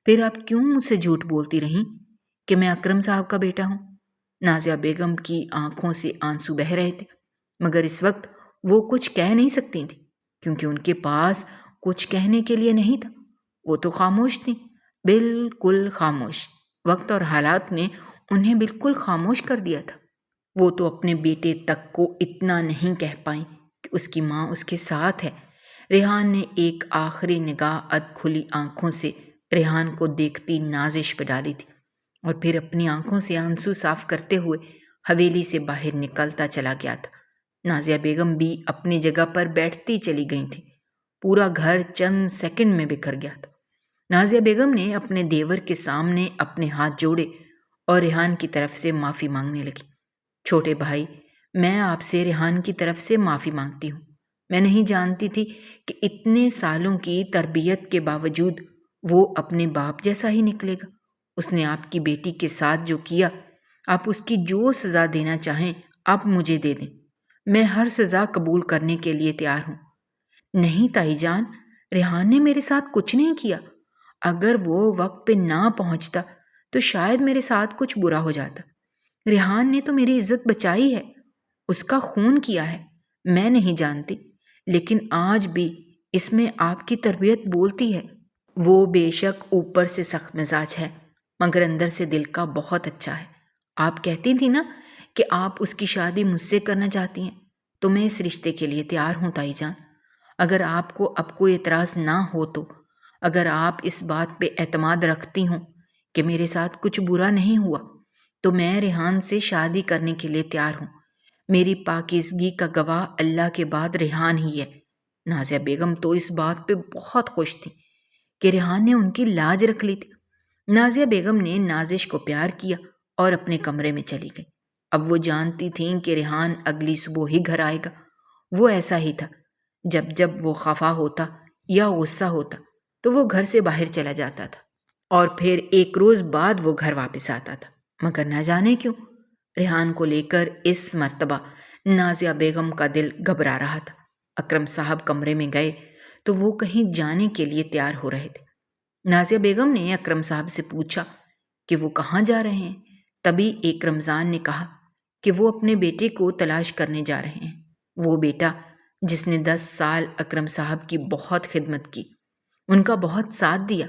پھر آپ کیوں مجھ سے جھوٹ بولتی رہیں کہ میں اکرم صاحب کا بیٹا ہوں؟ نازیہ بیگم کی آنکھوں سے آنسو بہہ رہے تھے، مگر اس وقت وہ کچھ کہہ نہیں سکتی تھیں، کیونکہ ان کے پاس کچھ کہنے کے لیے نہیں تھا۔ وہ تو خاموش تھیں، بالکل خاموش۔ وقت اور حالات نے انہیں بالکل خاموش کر دیا تھا۔ وہ تو اپنے بیٹے تک کو اتنا نہیں کہہ پائیں کہ اس کی ماں اس کے ساتھ ہے۔ ریحان نے ایک آخری نگاہ اد کھلی آنکھوں سے ریحان کو دیکھتی نازش پہ ڈالی تھی، اور پھر اپنی آنکھوں سے آنسو صاف کرتے ہوئے حویلی سے باہر نکلتا چلا گیا تھا۔ نازیہ بیگم بھی اپنی جگہ پر بیٹھتی چلی گئی تھی۔ پورا گھر چند سیکنڈ میں بکھر گیا تھا۔ نازیہ بیگم نے اپنے دیور کے سامنے اپنے ہاتھ جوڑے اور ریحان کی طرف سے معافی مانگنے لگی۔ چھوٹے بھائی، میں آپ سے ریحان کی طرف سے معافی مانگتی ہوں۔ میں نہیں جانتی تھی کہ اتنے سالوں کی تربیت کے باوجود وہ اپنے باپ جیسا ہی نکلے گا۔ اس نے آپ کی بیٹی کے ساتھ جو کیا، آپ اس کی جو سزا دینا چاہیں آپ مجھے دے دیں، میں ہر سزا قبول کرنے کے لیے تیار ہوں۔ نہیں تائی جان، ریحان نے میرے ساتھ کچھ نہیں کیا۔ اگر وہ وقت پہ نہ پہنچتا تو شاید میرے ساتھ کچھ برا ہو جاتا۔ ریحان نے تو میری عزت بچائی ہے، اس کا خون کیا ہے، میں نہیں جانتی، لیکن آج بھی اس میں آپ کی تربیت بولتی ہے۔ وہ بے شک اوپر سے سخت مزاج ہے، مگر اندر سے دل کا بہت اچھا ہے۔ آپ کہتی تھی نا کہ آپ اس کی شادی مجھ سے کرنا چاہتی ہیں، تو میں اس رشتے کے لیے تیار ہوں تائی جان۔ اگر آپ کو اب کوئی اعتراض نہ ہو تو، اگر آپ اس بات پہ اعتماد رکھتی ہوں کہ میرے ساتھ کچھ برا نہیں ہوا، تو میں ریحان سے شادی کرنے کے لیے تیار ہوں۔ میری پاکیزگی کا گواہ اللہ کے بعد ریحان ہی ہے۔ نازیہ بیگم تو اس بات پہ بہت خوش تھی کہ ریحان نے ان کی لاج رکھ لی تھی۔ نازیہ بیگم نے نازش کو پیار کیا اور اپنے کمرے میں چلی گئی۔ اب وہ جانتی تھیں کہ ریحان اگلی صبح ہی گھر آئے گا۔ وہ ایسا ہی تھا، جب جب وہ خفا ہوتا یا غصہ ہوتا تو وہ گھر سے باہر چلا جاتا تھا، اور پھر ایک روز بعد وہ گھر واپس آتا تھا۔ مگر نہ جانے کیوں ریحان کو لے کر اس مرتبہ نازیہ بیگم کا دل گھبرا رہا تھا۔ اکرم صاحب کمرے میں گئے تو وہ کہیں جانے کے لیے تیار ہو رہے تھے۔ نازیہ بیگم نے اکرم صاحب سے پوچھا کہ وہ کہاں جا رہے ہیں۔ تبھی ایک رمضان نے کہا کہ وہ اپنے بیٹے کو تلاش کرنے جا رہے ہیں۔ وہ بیٹا جس نے 10 سال اکرم صاحب کی بہت خدمت کی، ان کا بہت ساتھ دیا،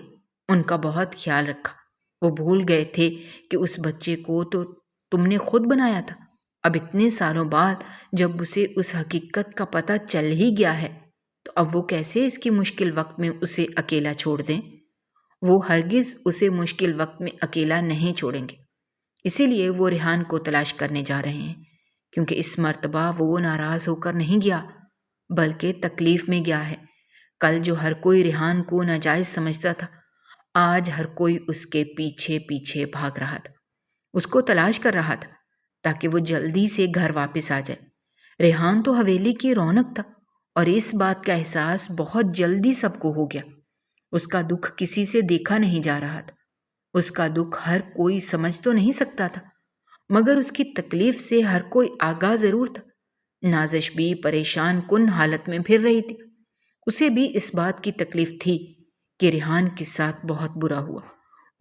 ان کا بہت خیال رکھا۔ وہ بھول گئے تھے کہ اس بچے کو تو تم نے خود بنایا تھا۔ اب اتنے سالوں بعد جب اسے اس حقیقت کا پتہ چل ہی گیا ہے تو اب وہ کیسے اس کی مشکل وقت میں اسے اکیلا چھوڑ دیں؟ وہ ہرگز اسے مشکل وقت میں اکیلا نہیں چھوڑیں گے۔ اسی لیے وہ ریحان کو تلاش کرنے جا رہے ہیں، کیونکہ اس مرتبہ وہ ناراض ہو کر نہیں گیا بلکہ تکلیف میں گیا ہے۔ کل جو ہر کوئی ریحان کو ناجائز سمجھتا تھا، آج ہر کوئی اس کے پیچھے پیچھے بھاگ رہا تھا، اس کو تلاش کر رہا تھا تاکہ وہ جلدی سے گھر واپس آ جائے۔ ریحان تو حویلی کی رونق تھا، اور اس بات کا احساس بہت جلدی سب کو ہو گیا۔ اس کا دکھ کسی سے دیکھا نہیں جا رہا تھا، اس کا دکھ ہر کوئی سمجھ تو نہیں سکتا تھا، مگر اس کی تکلیف سے ہر کوئی آگاہ ضرور تھا۔ نازش بھی پریشان کن حالت میں پھر رہی تھی۔ اسے بھی اس بات کی تکلیف تھی کہ ریحان کے ساتھ بہت برا ہوا۔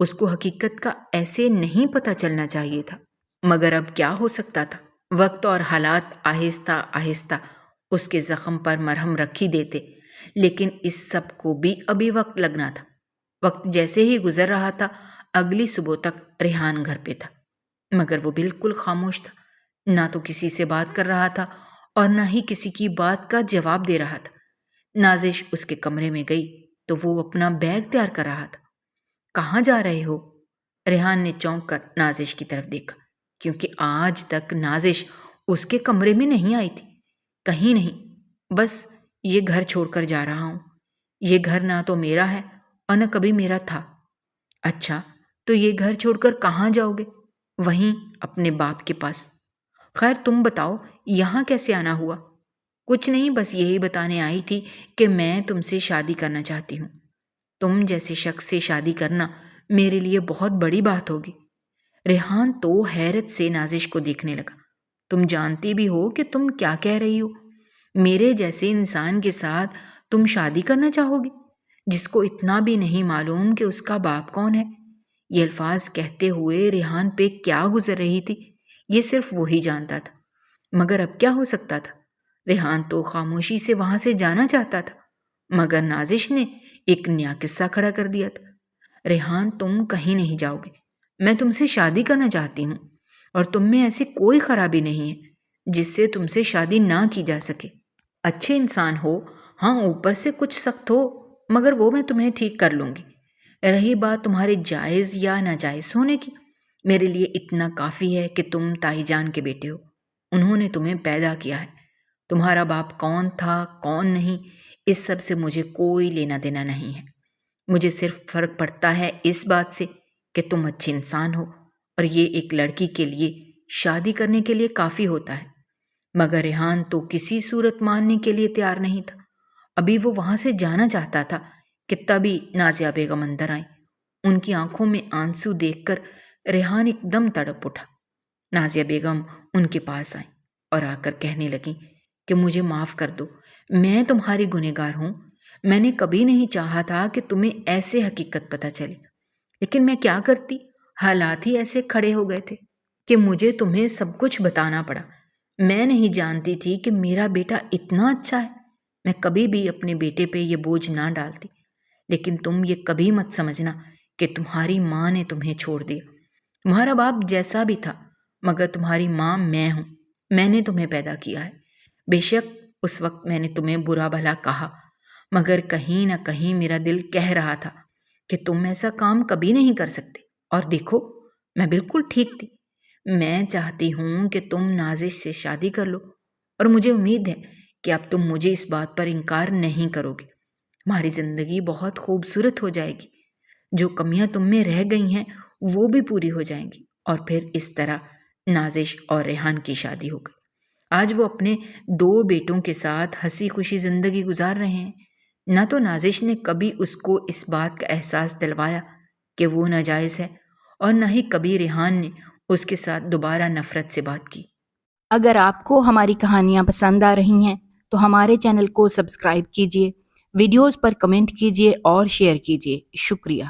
اس کو حقیقت کا ایسے نہیں پتہ چلنا چاہیے تھا، مگر اب کیا ہو سکتا تھا؟ وقت اور حالات آہستہ آہستہ اس کے زخم پر مرہم رکھ ہی دیتے، لیکن اس سب کو بھی ابھی وقت لگنا تھا۔ وقت جیسے ہی گزر رہا تھا، اگلی صبح تک ریحان گھر پہ تھا، مگر وہ بالکل خاموش تھا، نہ تو کسی سے بات کر رہا تھا اور نہ ہی کسی کی بات کا جواب دے رہا تھا۔ نازش اس کے کمرے میں گئی تو وہ اپنا بیگ تیار کر رہا تھا۔ کہاں جا رہے ہو؟ ریحان نے چونک کر نازش کی طرف دیکھا، کیونکہ آج تک نازش اس کے کمرے میں نہیں آئی تھی۔ کہیں نہیں، بس یہ گھر چھوڑ کر جا رہا ہوں۔ یہ گھر نہ تو میرا ہے اور نہ کبھی میرا تھا۔ اچھا، تو یہ گھر چھوڑ کر کہاں جاؤ گے؟ وہیں اپنے باپ کے پاس۔ خیر تم بتاؤ یہاں کیسے آنا ہوا؟ کچھ نہیں، بس یہی بتانے آئی تھی کہ میں تم سے شادی کرنا چاہتی ہوں۔ تم جیسے شخص سے شادی کرنا میرے لیے بہت بڑی بات ہوگی۔ ریحان تو حیرت سے نازش کو دیکھنے لگا۔ تم جانتی بھی ہو کہ تم کیا کہہ رہی ہو؟ میرے جیسے انسان کے ساتھ تم شادی کرنا چاہو گی جس کو اتنا بھی نہیں معلوم کہ اس کا باپ کون ہے؟ یہ الفاظ کہتے ہوئے ریحان پہ کیا گزر رہی تھی یہ صرف وہی جانتا تھا، مگر اب کیا ہو سکتا تھا؟ ریحان تو خاموشی سے وہاں سے جانا چاہتا تھا، مگر نازش نے ایک نیا قصہ کھڑا کر دیا تھا۔ ریحان تم کہیں نہیں جاؤ گے، میں تم سے شادی کرنا چاہتی ہوں اور تم میں ایسی کوئی خرابی نہیں ہے جس سے تم سے شادی نہ کی جا سکے۔ اچھے انسان ہو، ہاں اوپر سے کچھ سخت ہو، مگر وہ میں تمہیں ٹھیک کر لوں گی۔ رہی بات تمہارے جائز یا ناجائز ہونے کی، میرے لیے اتنا کافی ہے کہ تم تائی جان کے بیٹے ہو، انہوں نے تمہیں پیدا کیا ہے۔ تمہارا باپ کون تھا کون نہیں اس سب سے مجھے کوئی لینا دینا نہیں ہے، مجھے صرف فرق پڑتا ہے اس بات سے کہ تم اچھے انسان ہو اور یہ ایک لڑکی کے لیے شادی کرنے کے لیے کافی ہوتا ہے۔ مگر ریحان تو کسی صورت ماننے کے لیے تیار نہیں تھا۔ ابھی وہ وہاں سے جانا چاہتا تھا کہ تبھی نازیہ بیگم اندر آئیں۔ ان کی آنکھوں میں آنسو دیکھ کر ریحان ایک دم تڑپ اٹھا۔ نازیہ بیگم ان کے پاس آئیں اور آ کر کہنے لگیں کہ مجھے معاف کر دو، میں تمہاری گنہگار ہوں، میں نے کبھی نہیں چاہا تھا کہ تمہیں ایسے حقیقت پتہ چلے، لیکن میں کیا کرتی، حالات ہی ایسے کھڑے ہو گئے تھے کہ مجھے تمہیں سب کچھ بتانا پڑا۔ میں نہیں جانتی تھی کہ میرا بیٹا اتنا اچھا ہے، میں کبھی بھی اپنے بیٹے پہ یہ بوجھ نہ ڈالتی، لیکن تم یہ کبھی مت سمجھنا کہ تمہاری ماں نے تمہیں چھوڑ دیا۔ تمہارا باپ جیسا بھی تھا مگر تمہاری ماں میں ہوں، میں نے تمہیں پیدا کیا ہے۔ بے شک اس وقت میں نے تمہیں برا بھلا کہا، مگر کہیں نہ کہیں میرا دل کہہ رہا تھا کہ تم ایسا کام کبھی نہیں کر سکتے، اور دیکھو میں بالکل ٹھیک تھی۔ میں چاہتی ہوں کہ تم نازش سے شادی کر لو، اور مجھے امید ہے کہ اب تم مجھے اس بات پر انکار نہیں کرو گے۔ ہماری زندگی بہت خوبصورت ہو جائے گی، جو کمیاں تم میں رہ گئی ہیں وہ بھی پوری ہو جائیں گی، اور پھر اس طرح نازش اور ریحان کی شادی ہو گئی۔ آج وہ اپنے 2 بیٹوں کے ساتھ ہنسی خوشی زندگی گزار رہے ہیں۔ نہ تو نازش نے کبھی اس کو اس بات کا احساس دلوایا کہ وہ ناجائز ہے، اور نہ ہی کبھی ریحان نے اس کے ساتھ دوبارہ نفرت سے بات کی۔ اگر آپ کو ہماری کہانیاں پسند آ رہی ہیں تو ہمارے چینل کو سبسکرائب کیجیے، ویڈیوز پر کمنٹ کیجیے اور شیئر کیجیے۔ شکریہ۔